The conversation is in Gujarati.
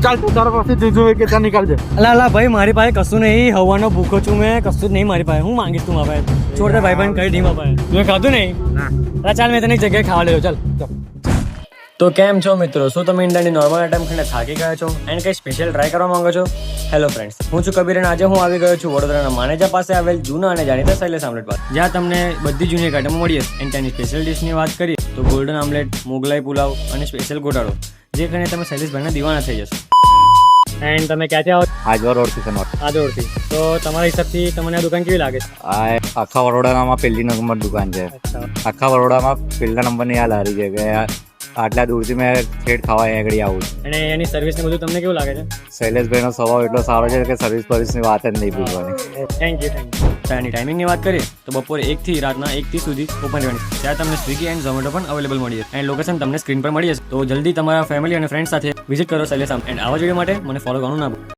ચાલ તું તારા પાસે જોજો કે ત્યાં નીકળજે. અલા ભાઈ મારી પાસે કશું નહીં, હવાનો ભૂખો છું મેં, કશું જ નહીં મારી પાસે. હું માંગીશ તું મારા પાસે? છોડ દે ભાઈ કઈ ઢીમા પાસે. તું ખાધું નહીં? અલા ચાલ મેં તને એક જગ્યાએ ખાવા લેજો. ચાલ. તો કેમ છો મિત્રો? શું તમે ઈંડાની નોર્મલ આઈટમ ખાઈને થાકી ગયા છો એન્ડ કંઈ સ્પેશિયલ ટ્રાય કરવા માંગો છો? હેલો ફ્રેન્ડ્સ, હું છું કબીર અને આજે હું આવી ગયો છું વડોદરાના માનેજા પાસે આવેલ જૂના અને જાણીતા શૈલેષ આમલેટ પાસે, જ્યાં તમને બધી જૂની આઈટમો મળી હશે. એન્ડ ત્યાંની સ્પેશિયલ ડિશની વાત કરીએ તો ગોલ્ડન આમલેટ, મોગલાઈ પુલાવ અને સ્પેશિયલ ગોટાળો, જે ખાઈને તમે શૈલેષભાઈના દીવાના થઈ જશો. એન્ડ તમે ક્યાંથી આવો? આજવા રોડ થી કનોટ. આ દોડથી. તો તમારા હિસાબથી તમને આ દુકાન કેવી લાગે છે? આ આખા વડોદરામાં પહેલી નંબર દુકાન છે. આખા વડોદરામાં પહેલા નંબરની આ લારી છે કે આટલા દૂરથી મેં ઠેઠ ખાવા આગળ આવું છું. અને એની સર્વિસ ને બધું તમને કેવું લાગે છે? શૈલેષભાઈનો સ્વભાવ એટલો સારો છે કે સર્વિસની વાત જ નહીં પૂછવાની. Thank you. એની ટાઈમિંગની વાત કરીએ તો બપોરે 1 થી રાતના 1 થી સુધી ઓપન રહેવાની. ત્યાં તમને સ્વિગી એન્ડ ઝોમેટો પણ અવેલેબલ મળી જશે. એન્ડ લોકેશન તમને સ્ક્રીન પર મળી જશે. તો જલ્દી તમારા ફેમિલી અને ફ્રેન્ડ સાથે વિઝિટ કરો શૈલેષ આમ. એન્ડ આવા વિડીયો માટે મને ફોલો કરવાનું ના ભૂલો.